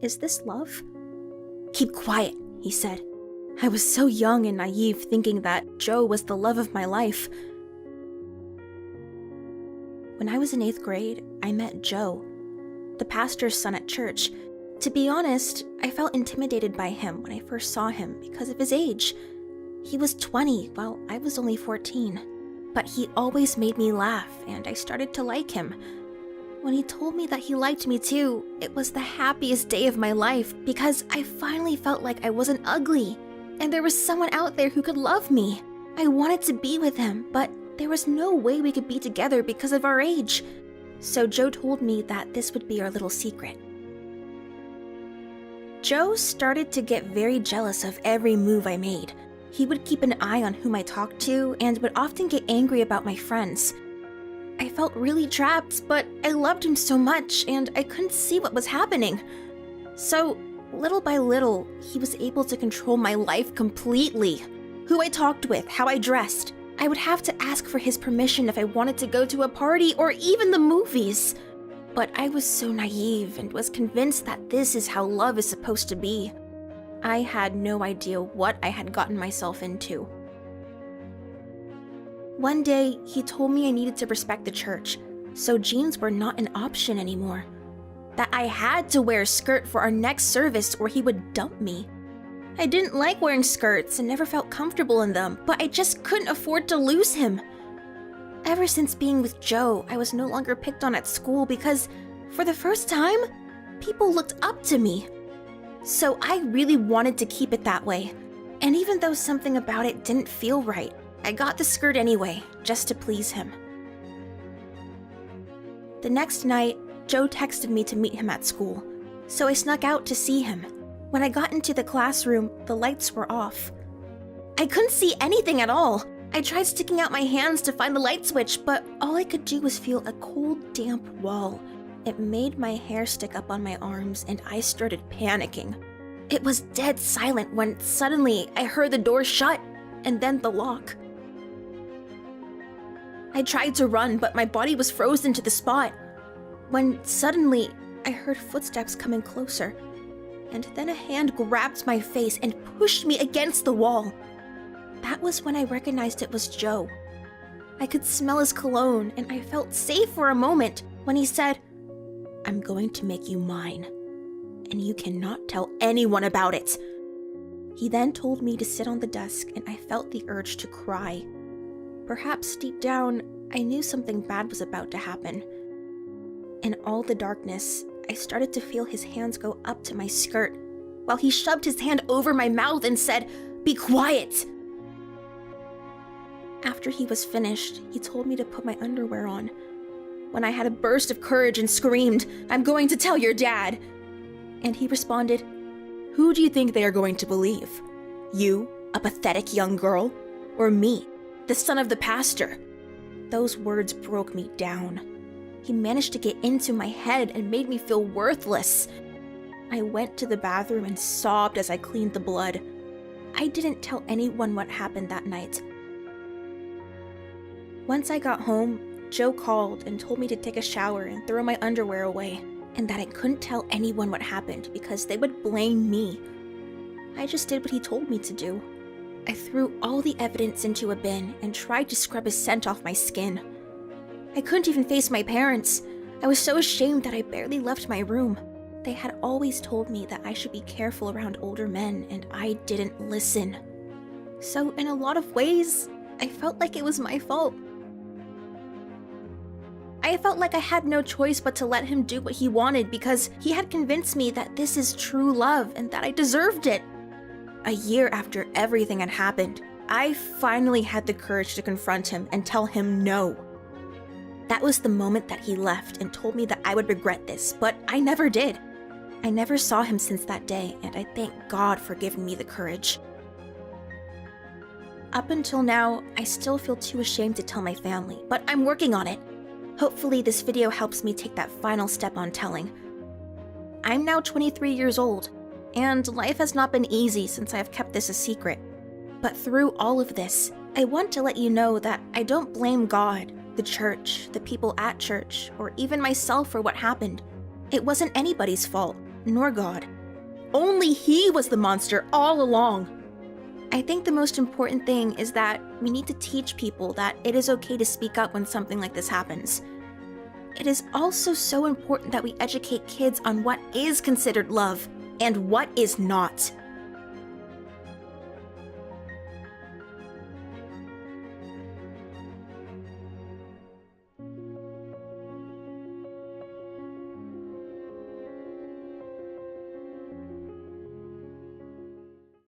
Is this love? Keep quiet, he said. I was so young and naive, thinking that Joe was the love of my life. When I was in 8th grade, I met Joe, the pastor's son at church. To be honest, I felt intimidated by him when I first saw him because of his age. He was 20 while I was only 14. But he always made me laugh, and I started to like him. When he told me that he liked me too, it was the happiest day of my life because I finally felt like I wasn't ugly, and there was someone out there who could love me. I wanted to be with him, but there was no way we could be together because of our age. So Joe told me that this would be our little secret. Joe started to get very jealous of every move I made. He would keep an eye on whom I talked to and would often get angry about my friends. I felt really trapped, but I loved him so much and I couldn't see what was happening. So, little by little, he was able to control my life completely. Who I talked with, how I dressed. I would have to ask for his permission if I wanted to go to a party or even the movies. But I was so naive and was convinced that this is how love is supposed to be. I had no idea what I had gotten myself into. One day, he told me I needed to respect the church, so jeans were not an option anymore. That I had to wear a skirt for our next service or he would dump me. I didn't like wearing skirts and never felt comfortable in them, but I just couldn't afford to lose him. Ever since being with Joe, I was no longer picked on at school because, for the first time, people looked up to me. So I really wanted to keep it that way. And even though something about it didn't feel right, I got the skirt anyway, just to please him. The next night, Joe texted me to meet him at school, so I snuck out to see him. When I got into the classroom, the lights were off. I couldn't see anything at all. I tried sticking out my hands to find the light switch, but all I could do was feel a cold, damp wall. It made my hair stick up on my arms, and I started panicking. It was dead silent when suddenly I heard the door shut, and then the lock. I tried to run, but my body was frozen to the spot. When suddenly, I heard footsteps coming closer, and then a hand grabbed my face and pushed me against the wall. That was when I recognized it was Joe. I could smell his cologne, and I felt safe for a moment when he said, "I'm going to make you mine, and you cannot tell anyone about it." He then told me to sit on the desk, and I felt the urge to cry. Perhaps deep down, I knew something bad was about to happen. In all the darkness, I started to feel his hands go up to my skirt, while he shoved his hand over my mouth and said, "Be quiet!" After he was finished, he told me to put my underwear on. When I had a burst of courage and screamed, "I'm going to tell your dad!" And he responded, "Who do you think they are going to believe? You, a pathetic young girl, or me, the son of the pastor?" Those words broke me down. He managed to get into my head and made me feel worthless. I went to the bathroom and sobbed as I cleaned the blood. I didn't tell anyone what happened that night. Once I got home, Joe called and told me to take a shower and throw my underwear away, and that I couldn't tell anyone what happened because they would blame me. I just did what he told me to do. I threw all the evidence into a bin and tried to scrub his scent off my skin. I couldn't even face my parents. I was so ashamed that I barely left my room. They had always told me that I should be careful around older men, and I didn't listen. So in a lot of ways, I felt like it was my fault. I felt like I had no choice but to let him do what he wanted because he had convinced me that this is true love and that I deserved it. A year after everything had happened, I finally had the courage to confront him and tell him no. That was the moment that he left and told me that I would regret this, but I never did. I never saw him since that day, and I thank God for giving me the courage. Up until now, I still feel too ashamed to tell my family, but I'm working on it. Hopefully this video helps me take that final step on telling. I'm now 23 years old, and life has not been easy since I've kept this a secret. But through all of this, I want to let you know that I don't blame God, the church, the people at church, or even myself for what happened. It wasn't anybody's fault, nor God. only he was the monster all along. I think the most important thing is that we need to teach people that it is okay to speak up when something like this happens. It is also so important that we educate kids on what is considered love and what is not.